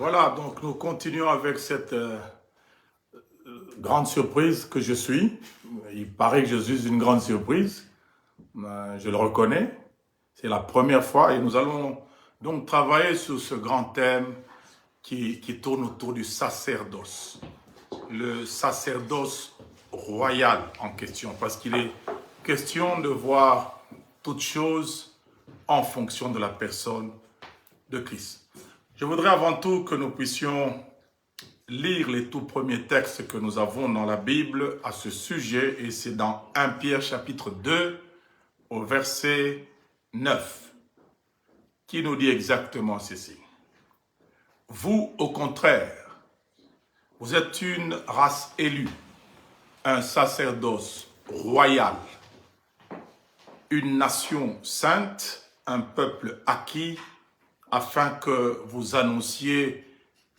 Voilà, donc nous continuons avec cette grande surprise que je suis. Il paraît que je suis une grande surprise, je le reconnais. C'est la première fois et nous allons donc travailler sur ce grand thème qui tourne autour du sacerdoce. Le sacerdoce royal en question, parce qu'il est question de voir toutes choses en fonction de la personne de Christ. Je voudrais avant tout que nous puissions lire les tout premiers textes que nous avons dans la Bible à ce sujet, et c'est dans 1 Pierre chapitre 2 au verset 9, qui nous dit exactement ceci. Vous, au contraire, vous êtes une race élue, un sacerdoce royal, une nation sainte, un peuple acquis, afin que vous annonciez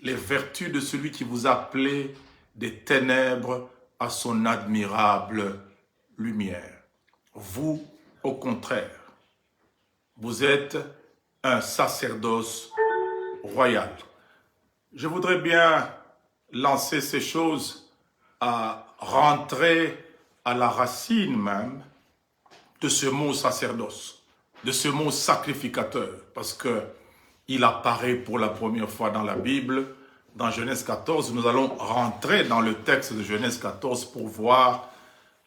les vertus de celui qui vous a appelé des ténèbres à son admirable lumière. Vous, au contraire, vous êtes un sacerdoce royal. Je voudrais bien lancer ces choses à rentrer à la racine même de ce mot sacerdoce, de ce mot sacrificateur, parce que il apparaît pour la première fois dans la Bible, dans Genèse 14. Nous allons rentrer dans le texte de Genèse 14 pour voir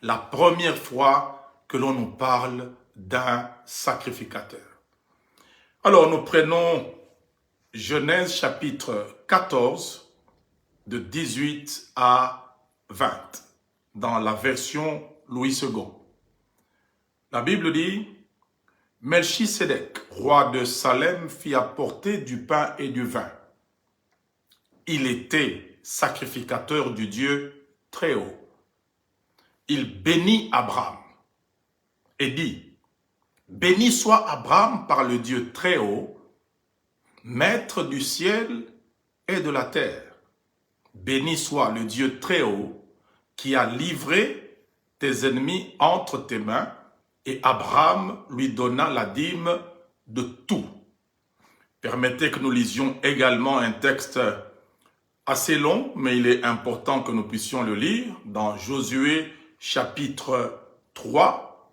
la première fois que l'on nous parle d'un sacrificateur. Alors, nous prenons Genèse chapitre 14, de 18 à 20, dans la version Louis II. La Bible dit: Melchisédek, roi de Salem, fit apporter du pain et du vin. Il était sacrificateur du Dieu très haut. Il bénit Abraham et dit: Béni soit Abraham par le Dieu très haut, maître du ciel et de la terre. Béni soit le Dieu très haut qui a livré tes ennemis entre tes mains. Et Abraham lui donna la dîme de tout. Permettez que nous lisions également un texte assez long, mais il est important que nous puissions le lire, dans Josué chapitre 3,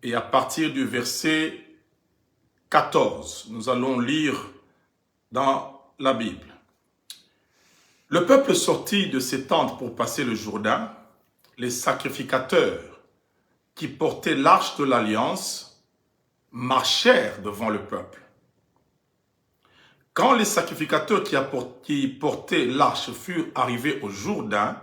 et à partir du verset 14, nous allons lire dans la Bible. Le peuple sortit de ses tentes pour passer le Jourdain. Les sacrificateurs qui portaient l'arche de l'alliance marchèrent devant le peuple. Quand les sacrificateurs qui portaient l'arche furent arrivés au Jourdain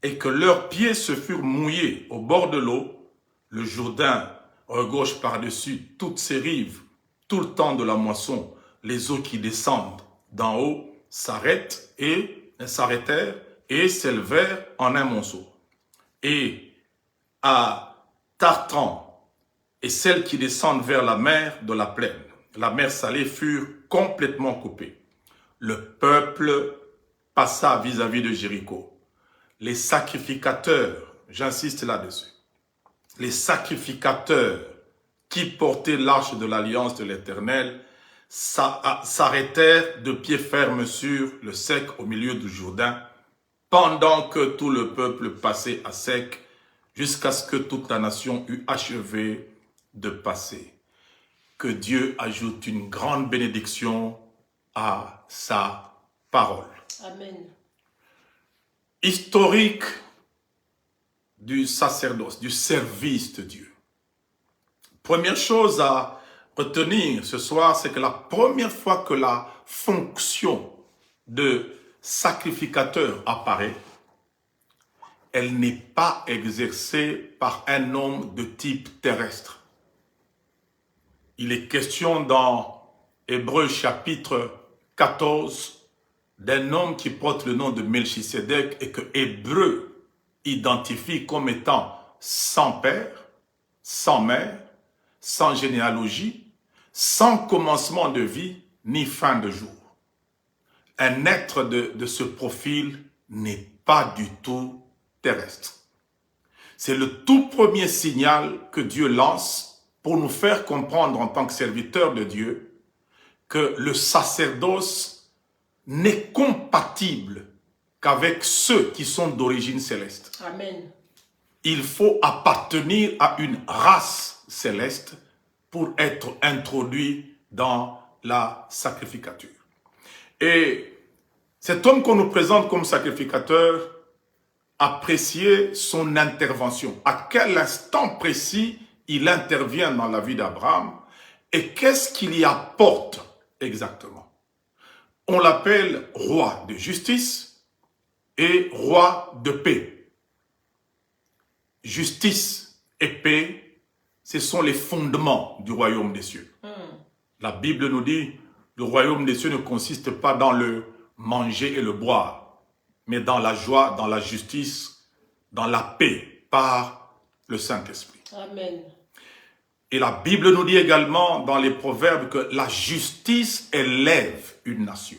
et que leurs pieds se furent mouillés au bord de l'eau, le Jourdain regorge par-dessus toutes ses rives, tout le temps de la moisson, les eaux qui descendent d'en haut s'arrêtèrent et s'élevèrent en un monceau. Et à Tartran et celles qui descendent vers la mer de la plaine, la mer Salée, furent complètement coupées. Le peuple passa vis-à-vis de Jéricho. Les sacrificateurs, j'insiste là-dessus, les sacrificateurs qui portaient l'arche de l'alliance de l'Éternel s'arrêtèrent de pied ferme sur le sec au milieu du Jourdain, pendant que tout le peuple passait à sec, jusqu'à ce que toute la nation eût achevé de passer. Que Dieu ajoute une grande bénédiction à sa parole. Amen. Historique du sacerdoce, du service de Dieu. Première chose à retenir ce soir, c'est que la première fois que la fonction de sacrificateur apparaît, elle n'est pas exercée par un homme de type terrestre. Il est question dans Hébreux chapitre 14 d'un homme qui porte le nom de Melchisédek et que Hébreu identifie comme étant sans père, sans mère, sans généalogie, sans commencement de vie ni fin de jour. Un être de ce profil n'est pas du tout terrestre. C'est le tout premier signal que Dieu lance pour nous faire comprendre en tant que serviteurs de Dieu que le sacerdoce n'est compatible qu'avec ceux qui sont d'origine céleste. Amen. Il faut appartenir à une race céleste pour être introduit dans la sacrificature. Et cet homme qu'on nous présente comme sacrificateur, appréciez son intervention. À quel instant précis il intervient dans la vie d'Abraham et qu'est-ce qu'il y apporte exactement? On l'appelle roi de justice et roi de paix. Justice et paix, ce sont les fondements du royaume des cieux. La Bible nous dit, le royaume des cieux ne consiste pas dans le manger et le boire, mais dans la joie, dans la justice, dans la paix, par le Saint-Esprit. Amen. Et la Bible nous dit également dans les proverbes que la justice élève une nation.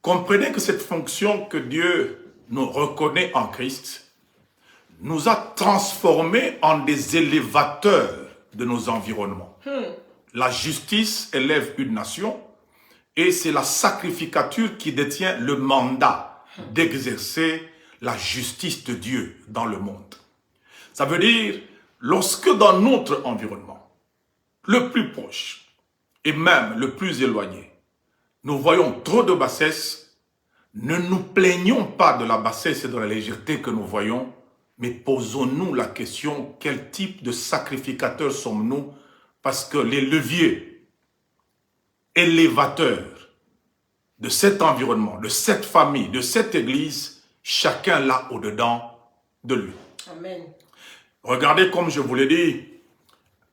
Comprenez que cette fonction que Dieu nous reconnaît en Christ nous a transformés en des élévateurs de nos environnements. La justice élève une nation et c'est la sacrificature qui détient le mandat d'exercer la justice de Dieu dans le monde. Ça veut dire, lorsque dans notre environnement, le plus proche et même le plus éloigné, nous voyons trop de bassesse, ne nous plaignons pas de la bassesse et de la légèreté que nous voyons, mais posons-nous la question, quel type de sacrificateurs sommes-nous? Parce que les leviers élévateurs de cet environnement, de cette famille, de cette église, chacun l'a au-dedans de lui. Amen. Regardez comme je vous l'ai dit,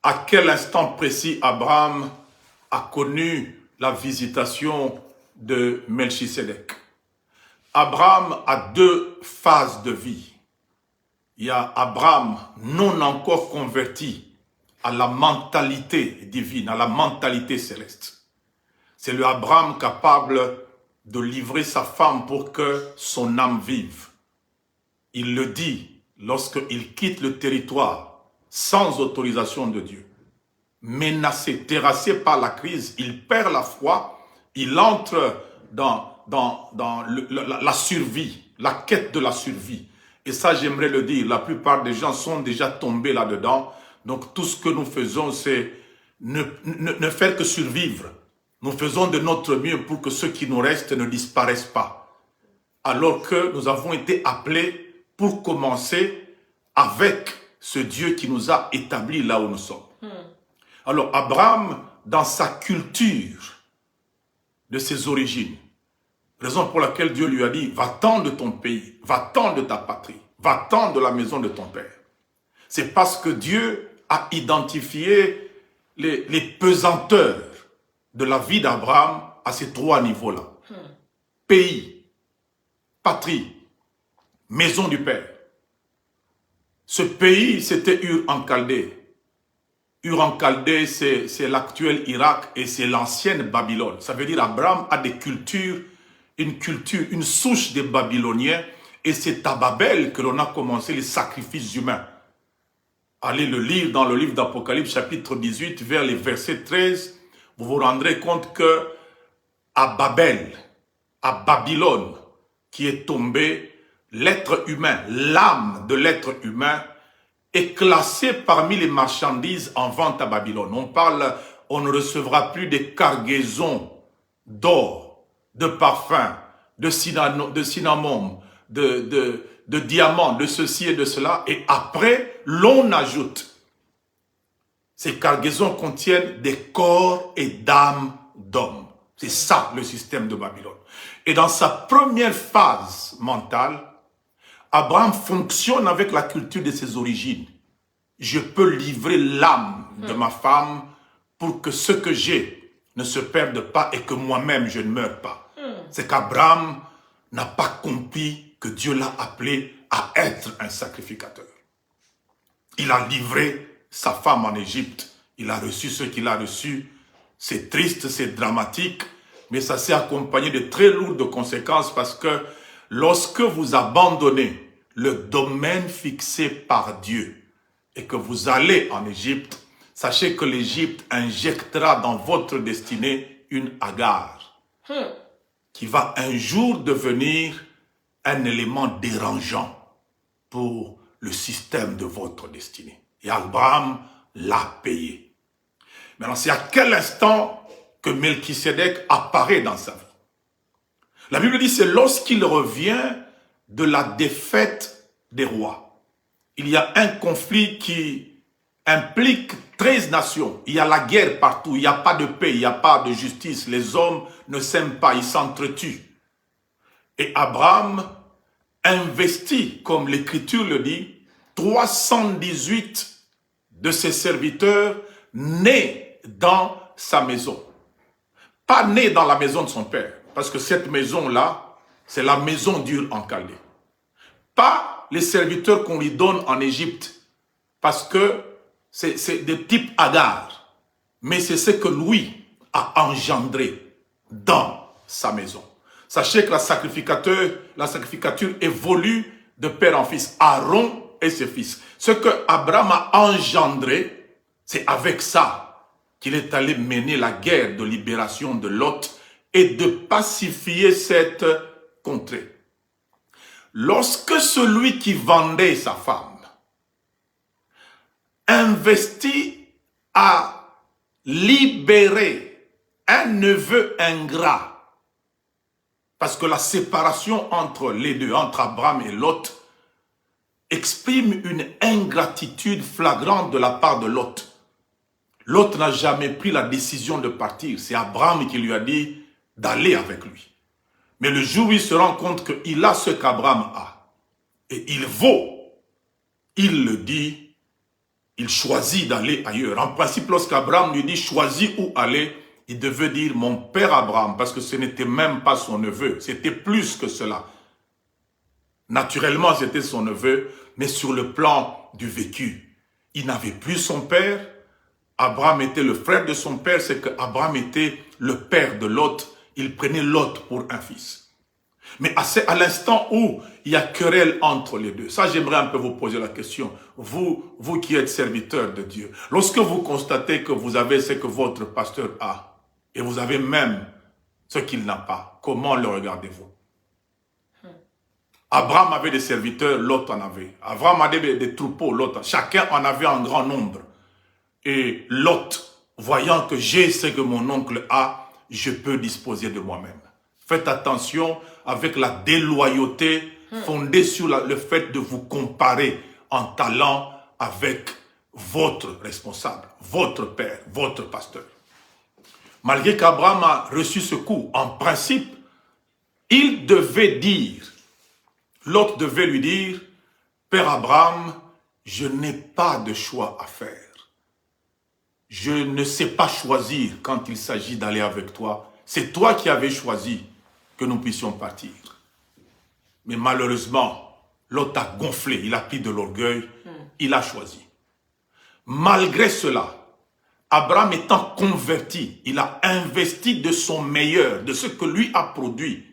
à quel instant précis Abraham a connu la visitation de Melchisédek. Abraham a deux phases de vie. Il y a Abraham non encore converti à la mentalité divine, à la mentalité céleste. C'est le Abraham capable de livrer sa femme pour que son âme vive. Il le dit lorsqu'il quitte le territoire sans autorisation de Dieu. Menacé, terrassé par la crise, il perd la foi, il entre dans la survie, la quête de la survie. Et ça, j'aimerais le dire, la plupart des gens sont déjà tombés là-dedans. Donc, tout ce que nous faisons, c'est ne faire que survivre. Nous faisons de notre mieux pour que ceux qui nous restent ne disparaissent pas. Alors que nous avons été appelés pour commencer avec ce Dieu qui nous a établis là où nous sommes. Alors, Abraham, dans sa culture de ses origines, raison pour laquelle Dieu lui a dit, va-t'en de ton pays, va-t'en de ta patrie, va-t'en de la maison de ton père. C'est parce que Dieu a identifié les pesanteurs de la vie d'Abraham à ces trois niveaux-là. Pays, patrie, maison du père. Ce pays, c'était Ur en Chaldée. Ur en Chaldée, c'est l'actuel Irak et c'est l'ancienne Babylone. Ça veut dire Abraham a des cultures, une souche des Babyloniens, et c'est à Babel que l'on a commencé les sacrifices humains. Allez le lire dans le livre d'Apocalypse, chapitre 18, vers les versets 13, vous vous rendrez compte que à Babel, à Babylone, qui est tombé, l'être humain, l'âme de l'être humain, est classée parmi les marchandises en vente à Babylone. On ne recevra plus des cargaisons d'or, de parfums, de cinnamon, de diamants, de ceci et de cela. Et après, l'on ajoute. Ces cargaisons contiennent des corps et d'âmes d'hommes. C'est ça le système de Babylone. Et dans sa première phase mentale, Abraham fonctionne avec la culture de ses origines. Je peux livrer l'âme de ma femme pour que ce que j'ai ne se perde pas et que moi-même je ne meure pas. C'est qu'Abraham n'a pas compris que Dieu l'a appelé à être un sacrificateur. Il a livré sa femme en Égypte. Il a reçu ce qu'il a reçu. C'est triste, c'est dramatique, mais ça s'est accompagné de très lourdes conséquences parce que lorsque vous abandonnez le domaine fixé par Dieu et que vous allez en Égypte, sachez que l'Égypte injectera dans votre destinée une Agar qui va un jour devenir un élément dérangeant pour le système de votre destinée. Et Abraham l'a payé. Maintenant, c'est à quel instant que Melchisédek apparaît dans sa vie? La Bible dit, c'est lorsqu'il revient de la défaite des rois. Il y a un conflit qui implique 13 nations. Il y a la guerre partout, il n'y a pas de paix, il n'y a pas de justice. Les hommes ne s'aiment pas, ils s'entretuent. Et Abraham investit, comme l'Écriture le dit, 318 de ses serviteurs nés dans sa maison. Pas nés dans la maison de son père, parce que cette maison-là, c'est la maison d'Ur en Chaldée. Pas les serviteurs qu'on lui donne en Égypte, parce que c'est des types Agar, mais c'est ce que lui a engendré dans sa maison. Sachez que la sacrificature évolue de père en fils, Aaron et ses fils. Ce que Abraham a engendré, c'est avec ça qu'il est allé mener la guerre de libération de Lot et de pacifier cette contrée. Lorsque celui qui vendait sa femme investit à libérer un neveu ingrat, parce que la séparation entre les deux, entre Abraham et Lot, exprime une ingratitude flagrante de la part de Lot. Lot n'a jamais pris la décision de partir. C'est Abraham qui lui a dit d'aller avec lui. Mais le jour où il se rend compte qu'il a ce qu'Abraham a, et il vaut, il le dit, il choisit d'aller ailleurs. En principe, lorsqu'Abraham lui dit choisis où aller, il devait dire mon père Abraham, parce que ce n'était même pas son neveu, c'était plus que cela. Naturellement, c'était son neveu, mais sur le plan du vécu, il n'avait plus son père. Abraham était le frère de son père, c'est qu'Abraham était le père de Lot. Il prenait Lot pour un fils. Mais à l'instant où il y a querelle entre les deux, ça j'aimerais un peu vous poser la question, vous qui êtes serviteurs de Dieu, lorsque vous constatez que vous avez ce que votre pasteur a, et vous avez même ce qu'il n'a pas, comment le regardez-vous? Abraham avait des serviteurs, Lot en avait. Abraham avait des troupeaux, Lot, chacun en avait un grand nombre. Et Lot, voyant que j'ai ce que mon oncle a, je peux disposer de moi-même. Faites attention avec la déloyauté fondée sur le fait de vous comparer en talent avec votre responsable, votre père, votre pasteur. Malgré qu'Abraham a reçu ce coup, en principe, il devait dire, Lot devait lui dire, Père Abraham, je n'ai pas de choix à faire. Je ne sais pas choisir quand il s'agit d'aller avec toi. C'est toi qui avais choisi que nous puissions partir. Mais malheureusement, Lot a gonflé, il a pris de l'orgueil, il a choisi. Malgré cela, Abraham étant converti, il a investi de son meilleur, de ce que lui a produit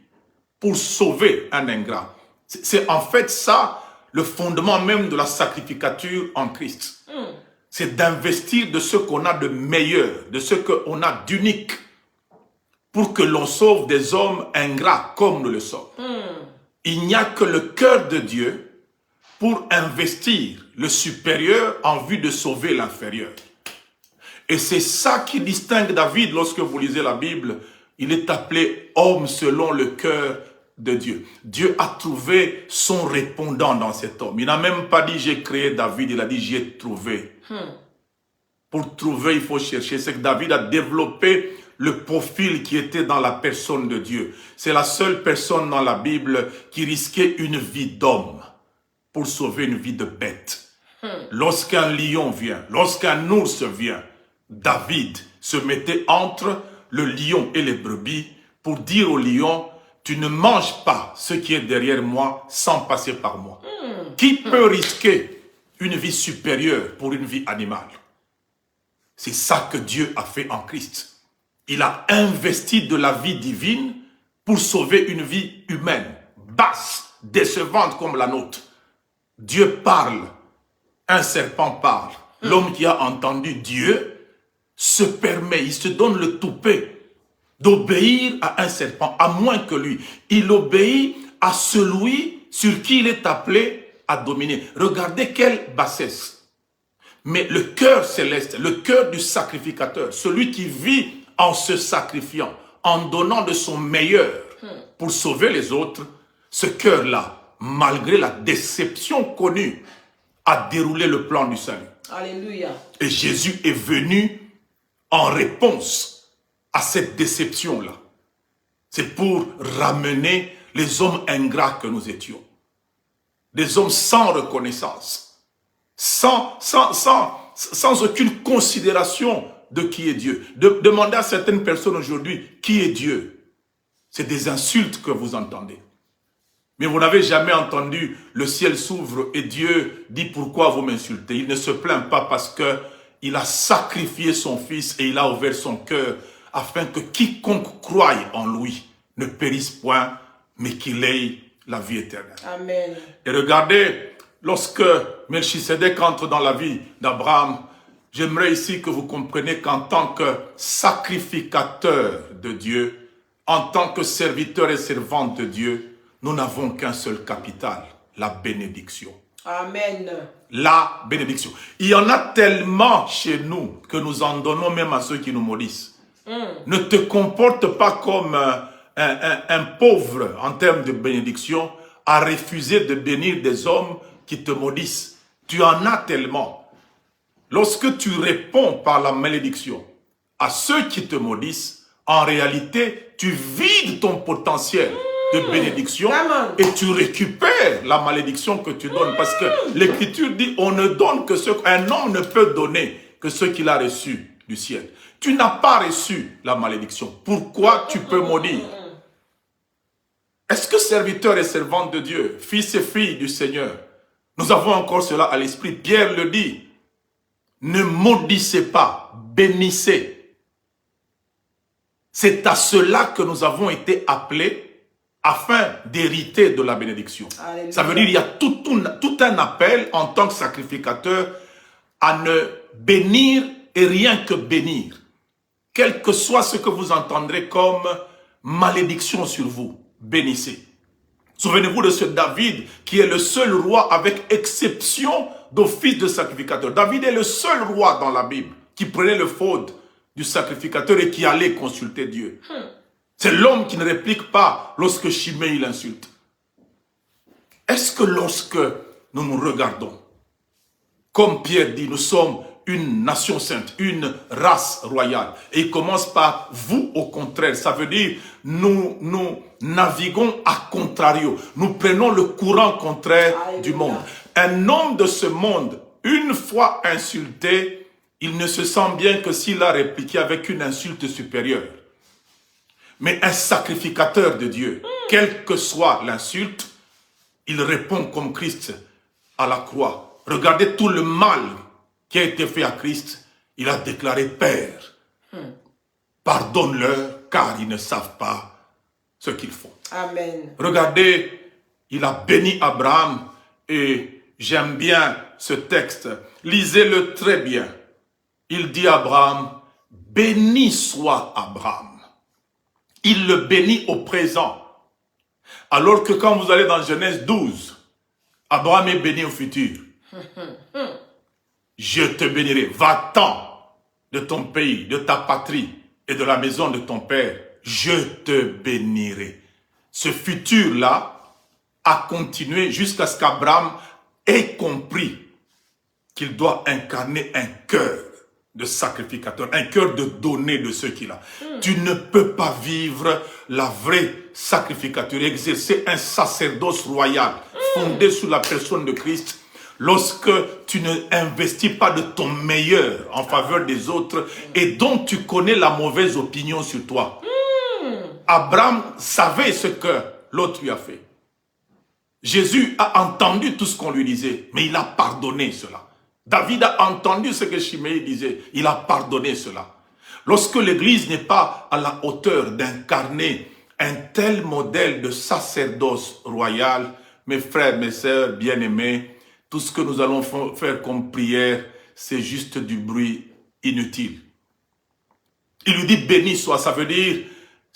pour sauver un ingrat. C'est en fait ça le fondement même de la sacrificature en Christ. C'est d'investir de ce qu'on a de meilleur, de ce qu'on a d'unique, pour que l'on sauve des hommes ingrats comme nous le sommes. Il n'y a que le cœur de Dieu pour investir le supérieur en vue de sauver l'inférieur. Et c'est ça qui distingue David lorsque vous lisez la Bible. Il est appelé homme selon le cœur de Dieu. Dieu a trouvé son répondant dans cet homme. Il n'a même pas dit j'ai créé David, il a dit j'ai trouvé. Pour trouver, il faut chercher. C'est que David a développé le profil qui était dans la personne de Dieu. C'est la seule personne dans la Bible qui risquait une vie d'homme pour sauver une vie de bête. Lorsqu'un lion vient, lorsqu'un ours vient, David se mettait entre le lion et les brebis pour dire au lion, tu ne manges pas ce qui est derrière moi sans passer par moi. Qui peut risquer une vie supérieure pour une vie animale? C'est ça que Dieu a fait en Christ. Il a investi de la vie divine pour sauver une vie humaine, basse, décevante comme la nôtre. Dieu parle, un serpent parle. L'homme qui a entendu Dieu se permet, il se donne le toupet d'obéir à un serpent, à moins que lui. Il obéit à celui sur qui il est appelé à dominer. Regardez quelle bassesse. Mais le cœur céleste, le cœur du sacrificateur, celui qui vit en se sacrifiant, en donnant de son meilleur pour sauver les autres, ce cœur-là, malgré la déception connue, a déroulé le plan du salut. Alléluia. Et Jésus est venu en réponse à cette déception-là. C'est pour ramener les hommes ingrats que nous étions. Des hommes sans reconnaissance, sans aucune considération de qui est Dieu. Demandez à certaines personnes aujourd'hui, qui est Dieu? C'est des insultes que vous entendez. Mais vous n'avez jamais entendu le ciel s'ouvre et Dieu dit pourquoi vous m'insultez. Il ne se plaint pas parce qu'il a sacrifié son fils et il a ouvert son cœur afin que quiconque croie en lui ne périsse point, mais qu'il ait la vie éternelle. Amen. Et regardez, lorsque Melchisédek entre dans la vie d'Abraham, j'aimerais ici que vous compreniez qu'en tant que sacrificateur de Dieu, en tant que serviteur et servante de Dieu, nous n'avons qu'un seul capital, la bénédiction. Amen. La bénédiction. Il y en a tellement chez nous que nous en donnons même à ceux qui nous maudissent. Ne te comporte pas comme un pauvre en termes de bénédiction à refuser de bénir des hommes qui te maudissent. Tu en as tellement. Lorsque tu réponds par la malédiction à ceux qui te maudissent, en réalité, tu vides ton potentiel de bénédiction et tu récupères la malédiction que tu donnes. Parce que l'Écriture dit, on ne donne que ce qu'un homme ne peut donner que ce qu'il a reçu du ciel. Tu n'as pas reçu la malédiction. Pourquoi tu peux maudire? Est-ce que serviteurs et servantes de Dieu, fils et filles du Seigneur, nous avons encore cela à l'esprit? Pierre le dit, ne maudissez pas, bénissez. C'est à cela que nous avons été appelés afin d'hériter de la bénédiction. Alléluia. Ça veut dire qu'il y a tout un appel en tant que sacrificateur à ne bénir et rien que bénir. Quel que soit ce que vous entendrez comme malédiction sur vous, bénissez. Souvenez-vous de ce David qui est le seul roi avec exception d'office de sacrificateur. David est le seul roi dans la Bible qui prenait le faute du sacrificateur et qui allait consulter Dieu. C'est l'homme qui ne réplique pas lorsque Shimei l'insulte. Est-ce que lorsque nous nous regardons, comme Pierre dit, nous sommes une nation sainte, une race royale, et il commence par vous au contraire, ça veut dire nous naviguons à contrario, nous prenons le courant contraire du monde. Un homme de ce monde, une fois insulté, il ne se sent bien que s'il a répliqué avec une insulte supérieure. Mais un sacrificateur de Dieu, quelle que soit l'insulte, il répond comme Christ à la croix. Regardez tout le mal qui a été fait à Christ. Il a déclaré, Père, pardonne-leur car ils ne savent pas ce qu'ils font. Amen. Regardez, il a béni Abraham et j'aime bien ce texte. Lisez-le très bien. Il dit à Abraham, béni soit Abraham. Il le bénit au présent. Alors que quand vous allez dans Genèse 12, Abraham est béni au futur. Je te bénirai. Va-t'en de ton pays, de ta patrie et de la maison de ton père. Je te bénirai. Ce futur-là a continué jusqu'à ce qu'Abraham ait compris qu'il doit incarner un cœur de sacrificateur, un cœur de donner de ce qu'il a. Tu ne peux pas vivre la vraie sacrificature, exercer un sacerdoce royal fondé sur la personne de Christ lorsque tu ne investis pas de ton meilleur en faveur des autres et dont tu connais la mauvaise opinion sur toi. Abraham savait ce que l'autre lui a fait. Jésus a entendu tout ce qu'on lui disait, mais il a pardonné cela. David a entendu ce que Shimei disait, il a pardonné cela. Lorsque l'Église n'est pas à la hauteur d'incarner un tel modèle de sacerdoce royal, mes frères, mes sœurs, bien-aimés, tout ce que nous allons faire comme prière, c'est juste du bruit inutile. Il lui dit béni soit, ça veut dire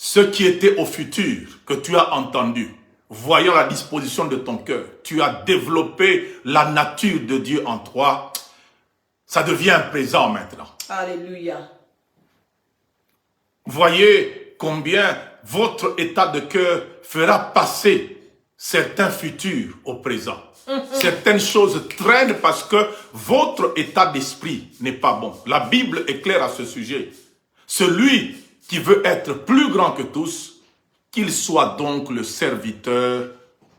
ce qui était au futur, que tu as entendu, voyant la disposition de ton cœur, tu as développé la nature de Dieu en toi, ça devient présent maintenant. Alléluia. Voyez combien votre état de cœur fera passer certains futurs au présent. Certaines choses traînent parce que votre état d'esprit n'est pas bon. La Bible est claire à ce sujet. Celui qui veut être plus grand que tous, qu'il soit donc le serviteur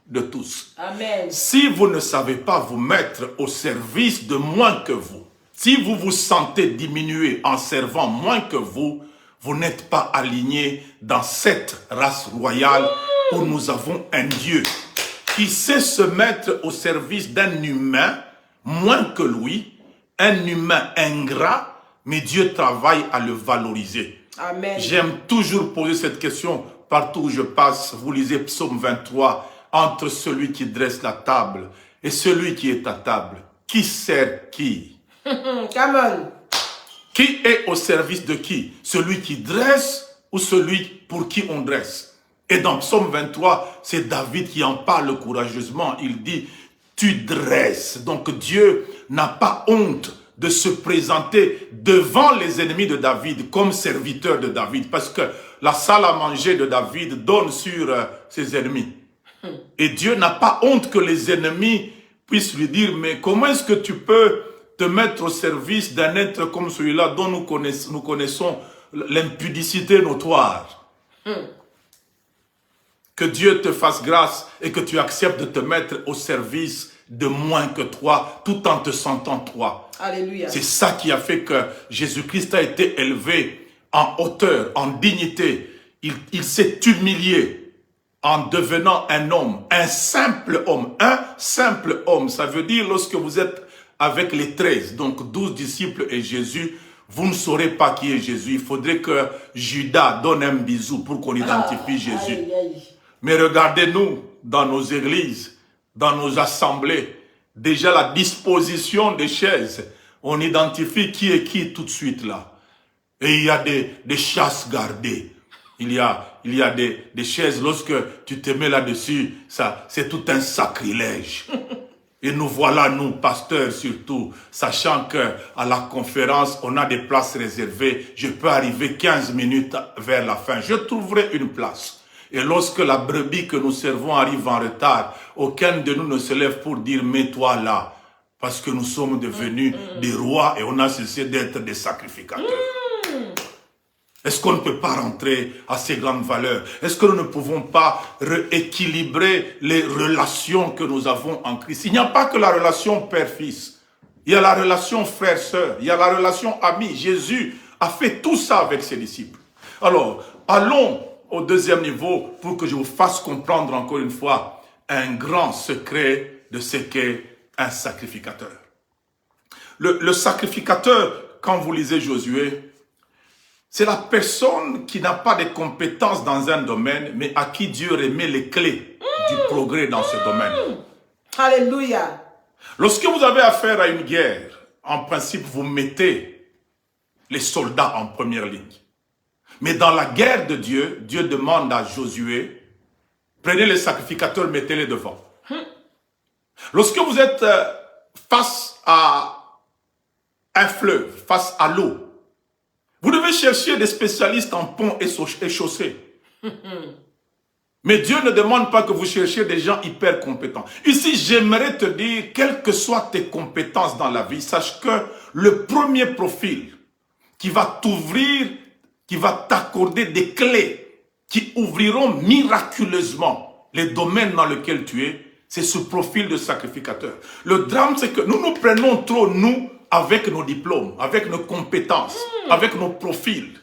de tous. Amen. Si vous ne savez pas vous mettre au service de moins que vous, si vous vous sentez diminué en servant moins que vous, vous n'êtes pas aligné dans cette race royale où nous avons un Dieu qui sait se mettre au service d'un humain moins que lui, un humain ingrat, mais Dieu travaille à le valoriser. Amen. J'aime toujours poser cette question partout où je passe. Vous lisez Psaume 23, entre celui qui dresse la table et celui qui est à table. Qui sert qui? Come on. Qui est au service de qui? Celui qui dresse ou celui pour qui on dresse? Et dans Psaume 23, c'est David qui en parle courageusement. Il dit, tu dresses. Donc Dieu n'a pas honte de se présenter devant les ennemis de David comme serviteur de David. Parce que la salle à manger de David donne sur ses ennemis. Et Dieu n'a pas honte que les ennemis puissent lui dire, mais comment est-ce que tu peux te mettre au service d'un être comme celui-là dont nous connaissons l'impudicité notoire? Que Dieu te fasse grâce et que tu acceptes de te mettre au service de moins que toi, tout en te sentant toi. Alléluia. C'est ça qui a fait que Jésus-Christ a été élevé en hauteur, en dignité. Il s'est humilié en devenant un homme, un simple homme. Un simple homme, ça veut dire lorsque vous êtes avec les 13, donc 12 disciples et Jésus, vous ne saurez pas qui est Jésus. Il faudrait que Judas donne un bisou pour qu'on identifie Jésus. Aïe, aïe. Mais regardez-nous dans nos églises, dans nos assemblées, déjà la disposition des chaises, on identifie qui est qui tout de suite là. Et il y a des chasses gardées. Il y a des chaises, lorsque tu te mets là-dessus, ça, c'est tout un sacrilège. Et nous voilà, nous, pasteurs surtout, sachant qu'à la conférence, on a des places réservées. Je peux arriver 15 minutes vers la fin. Je trouverai une place. Et lorsque la brebis que nous servons arrive en retard, aucun de nous ne se lève pour dire « mets-toi là ». Parce que nous sommes devenus des rois et on a cessé d'être des sacrificateurs. Est-ce qu'on ne peut pas rentrer à ces grandes valeurs? Est-ce que nous ne pouvons pas rééquilibrer les relations que nous avons en Christ? Il n'y a pas que la relation père-fils. Il y a la relation frère-sœur. Il y a la relation ami. Jésus a fait tout ça avec ses disciples. Alors, allons au deuxième niveau pour que je vous fasse comprendre encore une fois un grand secret de ce qu'est un sacrificateur. Le sacrificateur, quand vous lisez Josué, c'est la personne qui n'a pas de compétences dans un domaine, mais à qui Dieu remet les clés du progrès dans ce domaine. Alléluia. Lorsque vous avez affaire à une guerre, en principe, vous mettez les soldats en première ligne. Mais dans la guerre de Dieu, Dieu demande à Josué, prenez les sacrificateurs, mettez-les devant. Lorsque vous êtes face à un fleuve, face à l'eau, vous devez chercher des spécialistes en ponts et chaussées. Mais Dieu ne demande pas que vous cherchiez des gens hyper compétents. Ici, j'aimerais te dire, quelles que soient tes compétences dans la vie, sache que le premier profil qui va t'ouvrir, qui va t'accorder des clés qui ouvriront miraculeusement les domaines dans lesquels tu es, c'est ce profil de sacrificateur. Le drame, c'est que nous nous prenons trop, nous, avec nos diplômes, avec nos compétences, avec nos profils.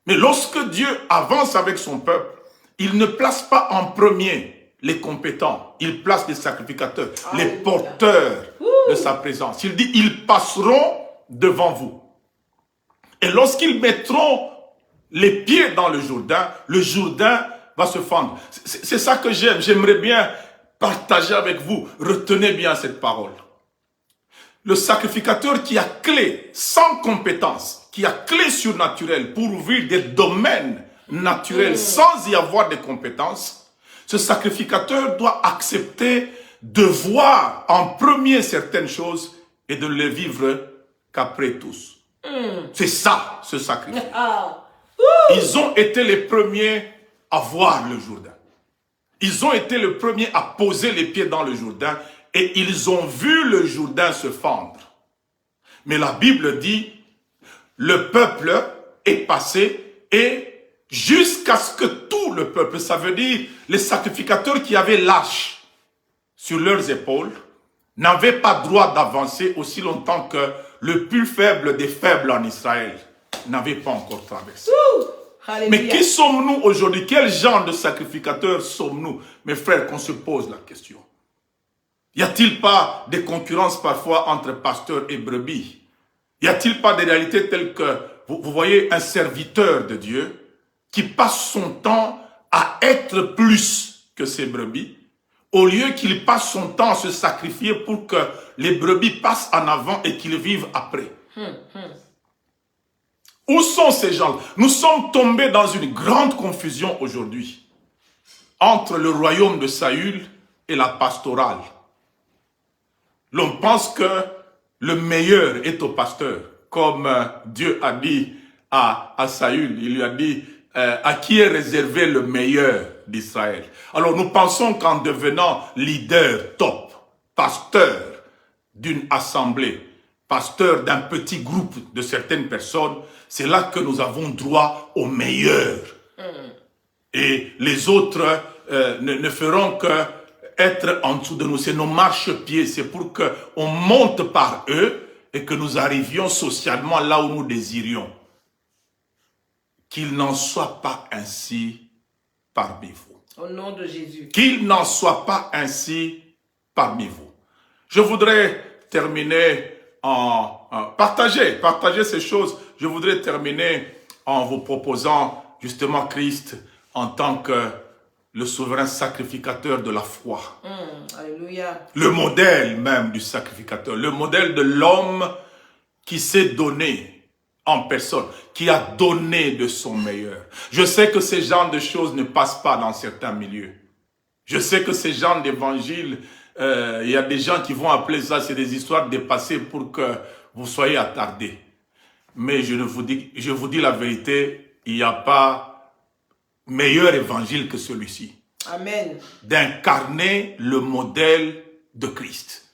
Mais lorsque Dieu avance avec son peuple, il ne place pas en premier les compétents, il place les sacrificateurs, les porteurs de sa présence. Il dit, ils passeront devant vous. Et lorsqu'ils mettront les pieds dans le Jourdain va se fendre. C'est ça que j'aime. J'aimerais bien partager avec vous. Retenez bien cette parole. Le sacrificateur qui a clé, sans compétence, qui a clé surnaturelle pour ouvrir des domaines naturel, sans y avoir de compétences, ce sacrificateur doit accepter de voir en premier certaines choses et de les vivre qu'après tous. C'est ça, ce sacrifice. Ils ont été les premiers à voir le Jourdain. Ils ont été les premiers à poser les pieds dans le Jourdain et ils ont vu le Jourdain se fendre. Mais la Bible dit, le peuple est passé et jusqu'à ce que tout le peuple, ça veut dire les sacrificateurs qui avaient l'arche sur leurs épaules, n'avaient pas droit d'avancer aussi longtemps que le plus faible des faibles en Israël n'avait pas encore traversé. Mais qui sommes-nous aujourd'hui? Quel genre de sacrificateurs sommes-nous? Mes frères, qu'on se pose la question. Y a-t-il pas des concurrences parfois entre pasteurs et brebis? Y a-t-il pas des réalités telles que, vous voyez, un serviteur de Dieu qui passe son temps à être plus que ses brebis, au lieu qu'il passe son temps à se sacrifier pour que les brebis passent en avant et qu'ils vivent après. Où sont ces gens? Nous sommes tombés dans une grande confusion aujourd'hui entre le royaume de Saül et la pastorale. L'on pense que le meilleur est au pasteur, comme Dieu a dit à Saül. Il lui a dit, à qui est réservé le meilleur d'Israël? Alors nous pensons qu'en devenant leader top, pasteur d'une assemblée, pasteur d'un petit groupe de certaines personnes, c'est là que nous avons droit au meilleur. Et les autres ne feront que être en dessous de nous. C'est nos marchepieds. C'est pour qu'on monte par eux et que nous arrivions socialement là où nous désirions. Qu'il n'en soit pas ainsi parmi vous. Au nom de Jésus. Qu'il n'en soit pas ainsi parmi vous. Je voudrais terminer en partager ces choses. Je voudrais terminer en vous proposant justement Christ en tant que le souverain sacrificateur de la foi. Alléluia. Le modèle même du sacrificateur, le modèle de l'homme qui s'est donné en personne, qui a donné de son meilleur. Je sais que ces genres de choses ne passent pas dans certains milieux. Je sais que ces genres d'évangiles, il y a des gens qui vont appeler ça, c'est des histoires dépassées pour que vous soyez attardés. Mais je vous dis la vérité, il n'y a pas meilleur évangile que celui-ci. Amen. D'incarner le modèle de Christ.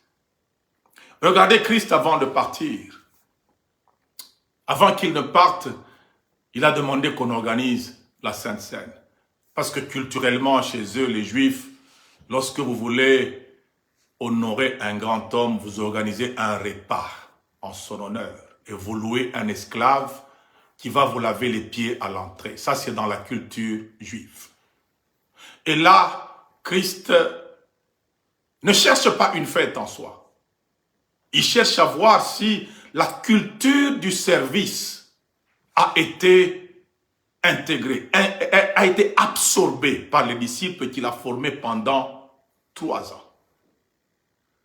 Regardez Christ avant de partir. Avant qu'il ne parte, il a demandé qu'on organise la Sainte Seine. Parce que culturellement, chez eux, les Juifs, lorsque vous voulez honorer un grand homme, vous organisez un repas en son honneur. Et vous louez un esclave qui va vous laver les pieds à l'entrée. Ça, c'est dans la culture juive. Et là, Christ ne cherche pas une fête en soi. Il cherche à voir si la culture du service a été intégrée, a été absorbée par les disciples qu'il a formés pendant 3 ans.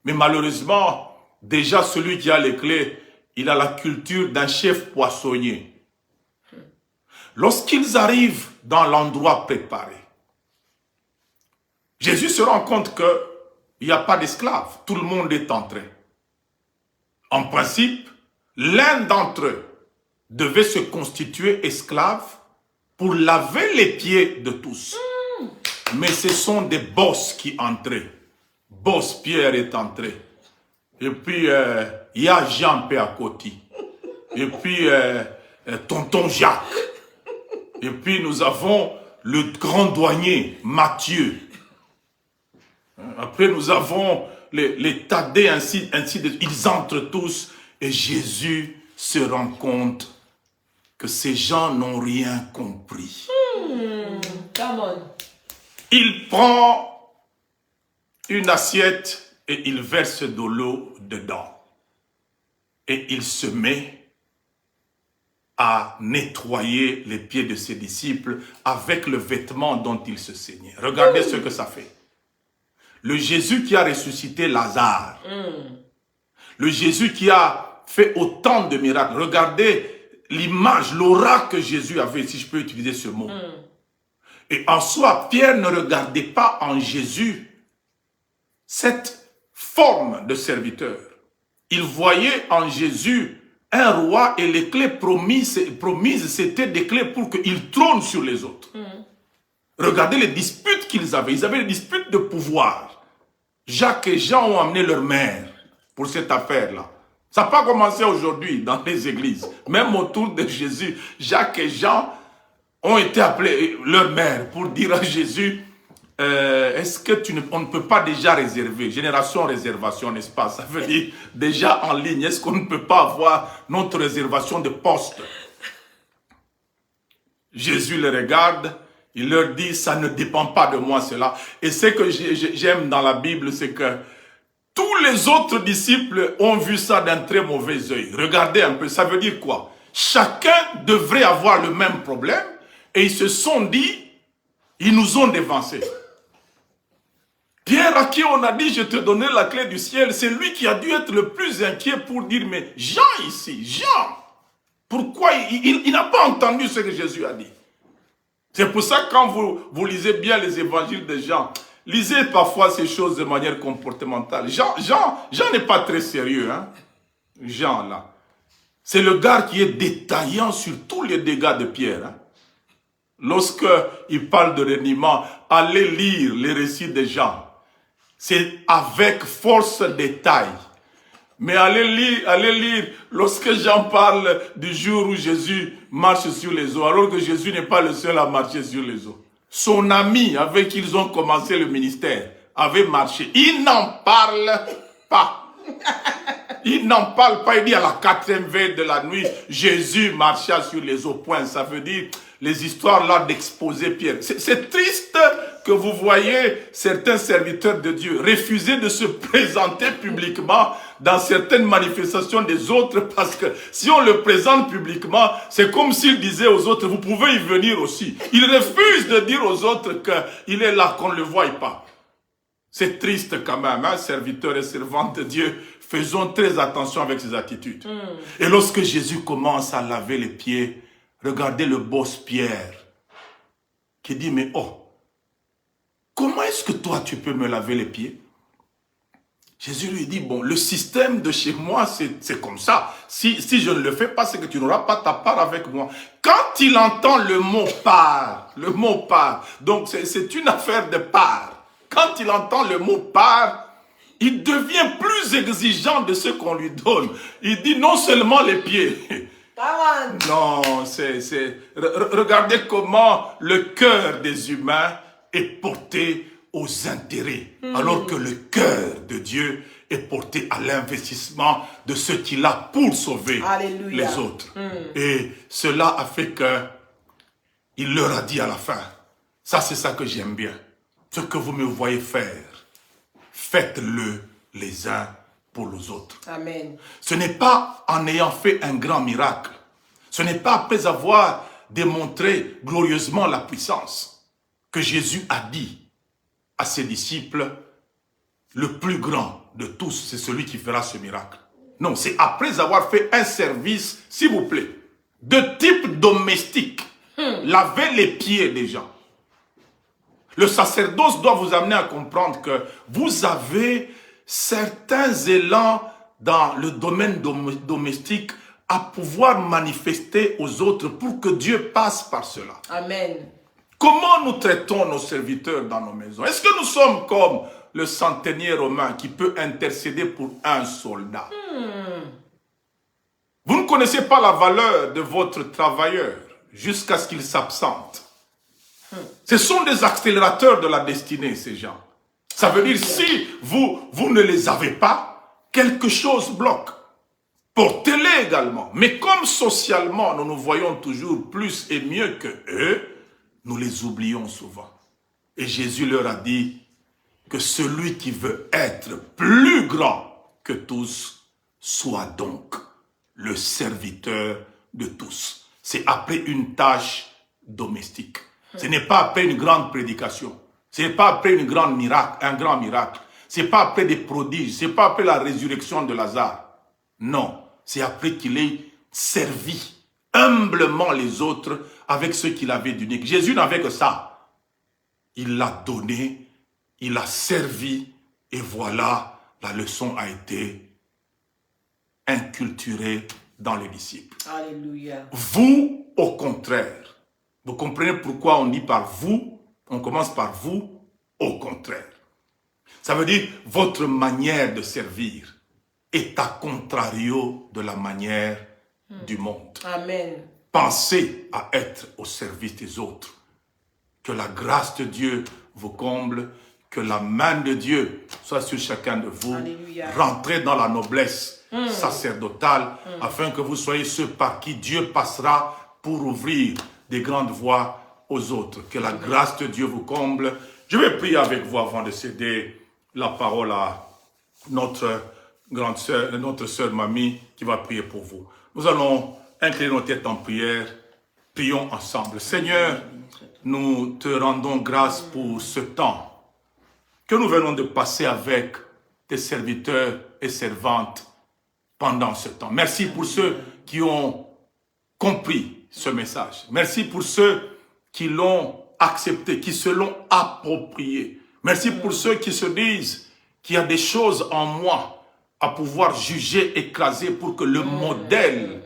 Mais malheureusement, déjà celui qui a les clés, il a la culture d'un chef poissonnier. Lorsqu'ils arrivent dans l'endroit préparé, Jésus se rend compte qu'il n'y a pas d'esclaves. Tout le monde est entré. En principe, l'un d'entre eux devait se constituer esclave pour laver les pieds de tous. Mais ce sont des bosses qui entraient. Boss Pierre est entré. Et puis, il y a Jean P. à côté. Et puis, tonton Jacques. Et puis, nous avons le grand douanier, Matthieu. Après, nous avons les Thaddée, ainsi de suite. Ils entrent tous et Jésus se rend compte que ces gens n'ont rien compris. Come on. Il prend une assiette et il verse de l'eau dedans. Et il se met à nettoyer les pieds de ses disciples avec le vêtement dont il se saignait. Regardez ce que ça fait. Le Jésus qui a ressuscité Lazare, le Jésus qui a fait autant de miracles, regardez l'image, l'aura que Jésus avait, si je peux utiliser ce mot. Et en soi, Pierre ne regardait pas en Jésus cette forme de serviteur. Il voyait en Jésus un roi et les clés promises, c'était des clés pour qu'il trône sur les autres. Regardez les disputes qu'ils avaient. Ils avaient des disputes de pouvoir. Jacques et Jean ont amené leur mère pour cette affaire-là. Ça n'a pas commencé aujourd'hui dans les églises. Même autour de Jésus, Jacques et Jean ont été appelés leur mère pour dire à Jésus, est-ce que on ne peut pas déjà réserver, génération réservation, n'est-ce pas? Ça veut dire déjà en ligne, est-ce qu'on ne peut pas avoir notre réservation de poste? Jésus les regarde, il leur dit, ça ne dépend pas de moi cela. Et ce que j'aime dans la Bible, c'est que tous les autres disciples ont vu ça d'un très mauvais œil. Regardez un peu, ça veut dire quoi? Chacun devrait avoir le même problème et ils se sont dit, ils nous ont dévancés. Pierre à qui on a dit, je te donnais la clé du ciel, c'est lui qui a dû être le plus inquiet pour dire, mais Jean ici, Jean, pourquoi il n'a pas entendu ce que Jésus a dit? C'est pour ça que quand vous lisez bien les évangiles de Jean, lisez parfois ces choses de manière comportementale. Jean n'est pas très sérieux, hein? Jean, là. C'est le gars qui est détaillant sur tous les dégâts de Pierre. Hein? Lorsqu'il parle de reniement, allez lire les récits de Jean. C'est avec force détail. Mais allez lire, lorsque Jean parle du jour où Jésus marche sur les eaux, alors que Jésus n'est pas le seul à marcher sur les eaux. Son ami avec qui ils ont commencé le ministère avait marché. Il n'en parle pas. Il n'en parle pas. Il dit à la 4e veille de la nuit, Jésus marcha sur les eaux. Point. Ça veut dire les histoires là d'exposer Pierre. C'est triste que vous voyez certains serviteurs de Dieu refuser de se présenter publiquement dans certaines manifestations des autres, parce que si on le présente publiquement, c'est comme s'il disait aux autres, vous pouvez y venir aussi. Il refuse de dire aux autres qu'il est là, qu'on ne le voie pas. C'est triste quand même, hein, serviteurs et servantes de Dieu. Faisons très attention avec ces attitudes. Et lorsque Jésus commence à laver les pieds, regardez le boss Pierre, qui dit, mais oh, comment est-ce que toi tu peux me laver les pieds? Jésus lui dit, bon, le système de chez moi, c'est comme ça. Si je ne le fais pas, c'est que tu n'auras pas ta part avec moi. Quand il entend le mot part, donc c'est une affaire de part. Quand il entend le mot part, il devient plus exigeant de ce qu'on lui donne. Il dit non seulement les pieds. Non, regardez comment le cœur des humains est porté aux intérêts, alors que le cœur de Dieu est porté à l'investissement de ceux qu'il a pour sauver Alléluia. les autres. Et cela a fait que il leur a dit à la fin, ça c'est ça que j'aime bien, ce que vous me voyez faire, faites-le les uns pour les autres. Amen. Ce n'est pas en ayant fait un grand miracle, ce n'est pas après avoir démontré glorieusement la puissance que Jésus a dit à ses disciples, le plus grand de tous, c'est celui qui fera ce miracle. Non, c'est après avoir fait un service, s'il vous plaît, de type domestique. Laver les pieds des gens. Le sacerdoce doit vous amener à comprendre que vous avez certains élans dans le domaine domestique à pouvoir manifester aux autres pour que Dieu passe par cela. Amen. Comment nous traitons nos serviteurs dans nos maisons? Est-ce que nous sommes comme le centenier romain qui peut intercéder pour un soldat? Vous ne connaissez pas la valeur de votre travailleur jusqu'à ce qu'il s'absente. Ce sont des accélérateurs de la destinée, ces gens. Ça veut dire, si vous ne les avez pas, quelque chose bloque. Portez-les également. Mais comme socialement, nous nous voyons toujours plus et mieux que eux, nous les oublions souvent. Et Jésus leur a dit que celui qui veut être plus grand que tous, soit donc le serviteur de tous. C'est après une tâche domestique. Ce n'est pas après une grande prédication. Ce n'est pas après un grand miracle. Ce n'est pas après des prodiges. Ce n'est pas après la résurrection de Lazare. Non, c'est après qu'il ait servi humblement les autres avec ce qu'il avait d'unique. Jésus n'avait que ça. Il l'a donné, il a servi, et voilà, la leçon a été inculturée dans les disciples. Alléluia. Vous, au contraire, vous comprenez pourquoi on dit par vous, on commence par vous, au contraire. Ça veut dire votre manière de servir est à contrario de la manière du monde. Amen. Pensez à être au service des autres. Que la grâce de Dieu vous comble, que la main de Dieu soit sur chacun de vous. Alléluia. Rentrez dans la noblesse sacerdotale afin que vous soyez ceux par qui Dieu passera pour ouvrir des grandes voies aux autres. Que la grâce de Dieu vous comble. Je vais prier avec vous avant de céder la parole à notre grande sœur, notre sœur Mamie qui va prier pour vous. Nous allons incliner nos têtes en prière. Prions ensemble. Seigneur, nous te rendons grâce pour ce temps que nous venons de passer avec tes serviteurs et servantes pendant ce temps. Merci pour ceux qui ont compris ce message. Merci pour ceux qui l'ont accepté, qui se l'ont approprié. Merci pour ceux qui se disent qu'il y a des choses en moi à pouvoir juger, écraser pour que le modèle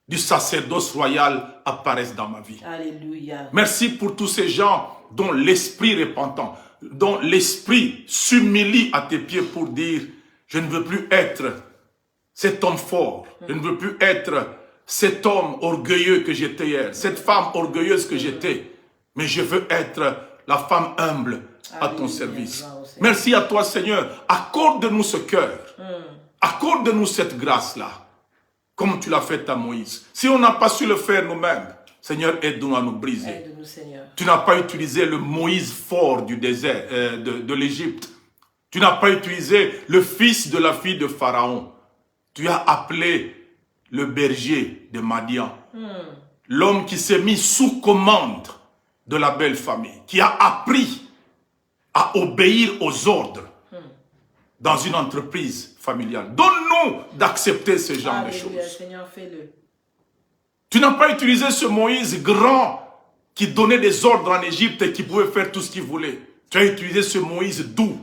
du sacerdoce royal apparaisse dans ma vie. Alléluia. Merci pour tous ces gens dont l'esprit repentant, dont l'esprit s'humilie à tes pieds pour dire « Je ne veux plus être cet homme fort, je ne veux plus être cet homme orgueilleux que j'étais hier, cette femme orgueilleuse que j'étais, mais je veux être la femme humble à ton service. » Merci à toi Seigneur, accorde-nous ce cœur, accorde-nous cette grâce-là, comme tu l'as fait à Moïse. Si on n'a pas su le faire nous-mêmes, Seigneur, aide-nous à nous briser. Aide-nous, Seigneur. Tu n'as pas utilisé le Moïse fort du désert, de l'Égypte. Tu n'as pas utilisé le fils de la fille de Pharaon. Tu as appelé le berger de Madian. L'homme qui s'est mis sous commande de la belle famille, qui a appris à obéir aux ordres dans une entreprise familiale. Donne-nous d'accepter ce genre de choses. Seigneur, fais-le. Tu n'as pas utilisé ce Moïse grand qui donnait des ordres en Égypte et qui pouvait faire tout ce qu'il voulait. Tu as utilisé ce Moïse doux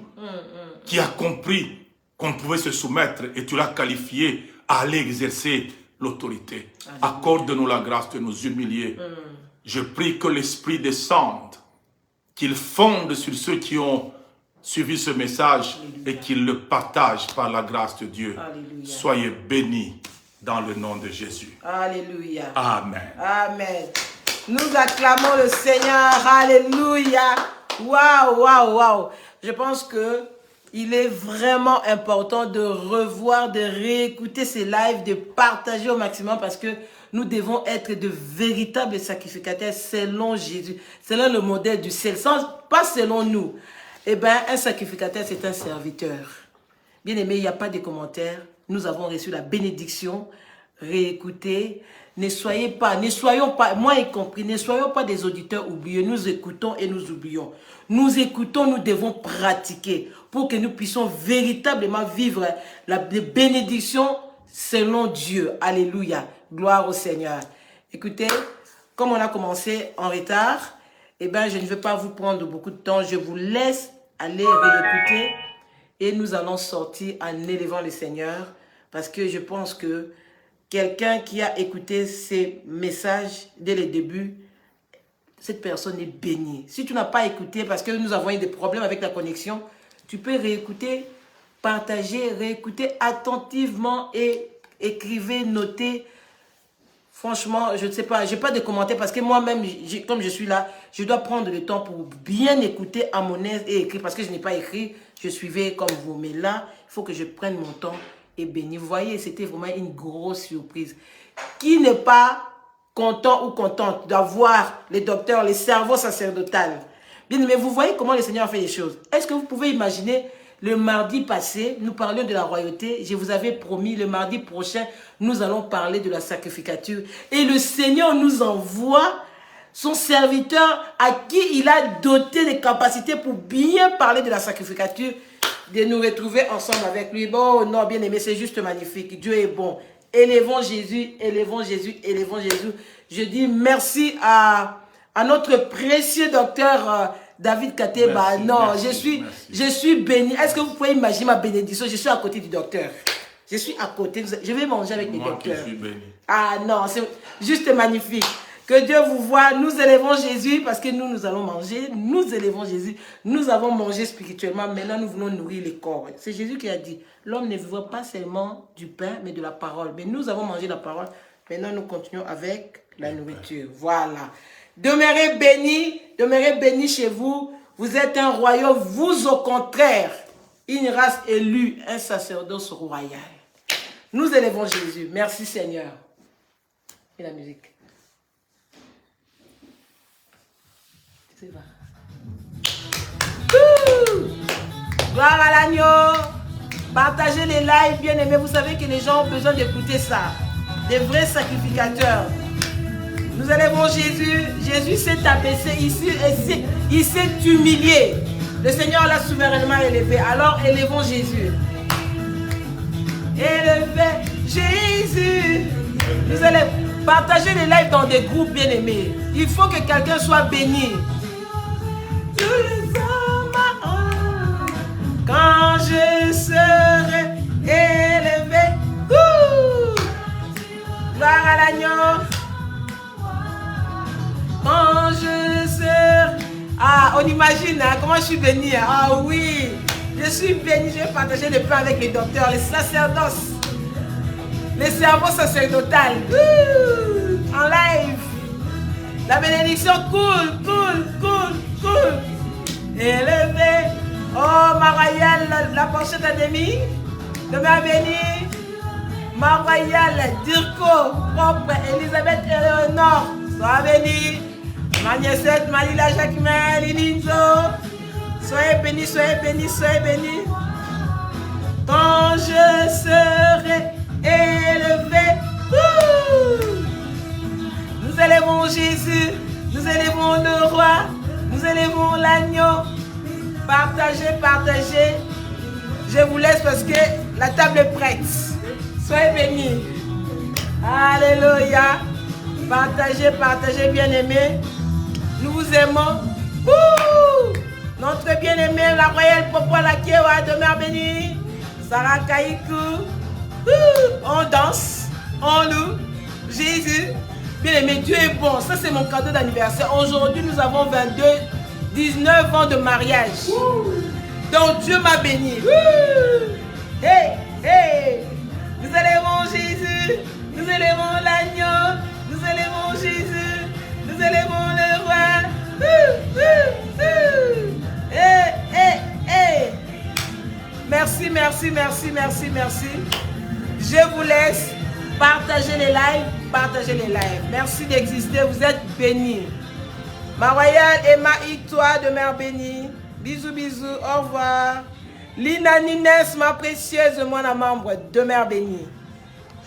qui a compris qu'on pouvait se soumettre et tu l'as qualifié à aller exercer l'autorité. Accorde-nous la grâce de nous humilier. Je prie que l'Esprit descende, qu'il fonde sur ceux qui ont suivi ce message et qu'il le partagent par la grâce de Dieu. Alléluia. Soyez bénis dans le nom de Jésus. Alléluia. Amen. Amen. Nous acclamons le Seigneur. Alléluia. Waouh, waouh, waouh. Je pense que il est vraiment important de revoir, de réécouter ces lives, de partager au maximum parce que nous devons être de véritables sacrificateurs selon Jésus, selon le modèle du ciel, pas selon nous. Eh bien, un sacrificateur, c'est un serviteur. Bien aimé, il n'y a pas de commentaires. Nous avons reçu la bénédiction. Réécoutez. Ne soyons pas, moi y compris, ne soyons pas des auditeurs oublieux. Nous écoutons et nous oublions. Nous écoutons, nous devons pratiquer pour que nous puissions véritablement vivre la bénédiction selon Dieu. Alléluia. Gloire au Seigneur. Écoutez, comme on a commencé en retard, eh bien, je ne vais pas vous prendre beaucoup de temps. Je vous laisse aller réécouter et nous allons sortir en élevant le Seigneur parce que je pense que quelqu'un qui a écouté ces messages dès le début, cette personne est bénie. Si tu n'as pas écouté parce que nous avons eu des problèmes avec la connexion, tu peux réécouter, partager, réécouter attentivement et écrivez, notez. Franchement, je ne sais pas, je n'ai pas de commentaires parce que moi-même, comme je suis là, je dois prendre le temps pour bien écouter à mon aise et écrire parce que je n'ai pas écrit, je suivais comme vous. Mais là, il faut que je prenne mon temps et bénir. Vous voyez, c'était vraiment une grosse surprise. Qui n'est pas content ou contente d'avoir les docteurs, les cerveaux sacerdotales? Bien, mais vous voyez comment le Seigneur a fait les choses. Est-ce que vous pouvez imaginer le mardi passé, nous parlions de la royauté. Je vous avais promis, le mardi prochain, nous allons parler de la sacrificature. Et le Seigneur nous envoie son serviteur à qui il a doté des capacités pour bien parler de la sacrificature, de nous retrouver ensemble avec lui. Bon, non, bien aimé, c'est juste magnifique. Dieu est bon. Élevons Jésus, élevons Jésus, élevons Jésus. Je dis merci à notre précieux docteur David Kateba. Merci, non, merci, je suis béni. Est-ce que vous pouvez imaginer ma bénédiction? Je suis à côté du docteur. Je suis à côté. Je vais manger avec les docteurs. Moi qui suis béni. Ah non, c'est juste magnifique. Que Dieu vous voie. Nous élevons Jésus parce que nous allons manger. Nous élevons Jésus. Nous avons mangé spirituellement. Maintenant, nous venons nourrir les corps. C'est Jésus qui a dit, l'homme ne vivra pas seulement du pain, mais de la parole. Mais nous avons mangé la parole. Maintenant, nous continuons avec la nourriture. Voilà. Demeurez bénis chez vous. Vous êtes un royaume. Vous, au contraire, une race élue, un sacerdoce royal. Nous élevons Jésus. Merci Seigneur. Et la musique. C'est vrai. Gloire à l'agneau. Partagez les lives, bien aimés. Vous savez que les gens ont besoin d'écouter ça. Des vrais sacrificateurs. Nous élevons Jésus. Jésus s'est abaissé ici. Il s'est humilié. Le Seigneur l'a souverainement élevé. Alors élevons Jésus. Élevez Jésus. Vous allez partager les lives dans des groupes bien aimés. Il faut que quelqu'un soit béni. Tous les hommes, quand je serai élevé, gloire à l'agneau. Quand je serai, on imagine comment je suis béni. Ah oui, je suis béni. Je vais partager le pain avec les docteurs, les sacerdoces, les cerveaux sacerdotal. En live. La bénédiction coule. Élevé. Oh, ma royale, la pochette à demi. Demain béni. Ma royale, Dirko, propre, Elisabeth Eleonore. Sois béni. Ma niècette, Malila Jacquemin, Lilinzo. Soyez bénis, soyez bénis, soyez bénis. Quand je serai élevé, nous élevons Jésus, nous élevons le roi, nous élevons l'agneau. Partagez. Je vous laisse parce que la table est prête. Soyez bénis. Alléluia. Partagez, bien-aimés. Nous vous aimons. Notre bien-aimé, la royale Popo Lakewa, demeure bénie. Sarah Kaiku. On danse, on loue. Jésus. Bien-aimé, Dieu est bon. Ça, c'est mon cadeau d'anniversaire. Aujourd'hui, nous avons 19 ans de mariage. Donc, Dieu m'a béni. Hey. Nous élevons Jésus. Nous élevons l'agneau. Nous élevons Jésus. Nous élevons le roi. Hey. Merci. Je vous laisse partager les lives. Merci d'exister. Vous êtes bénis. Ma royale Emma toi demeure bénie. Bisous. Au revoir. Lina Nines, ma précieuse, mon membre, demeure bénie.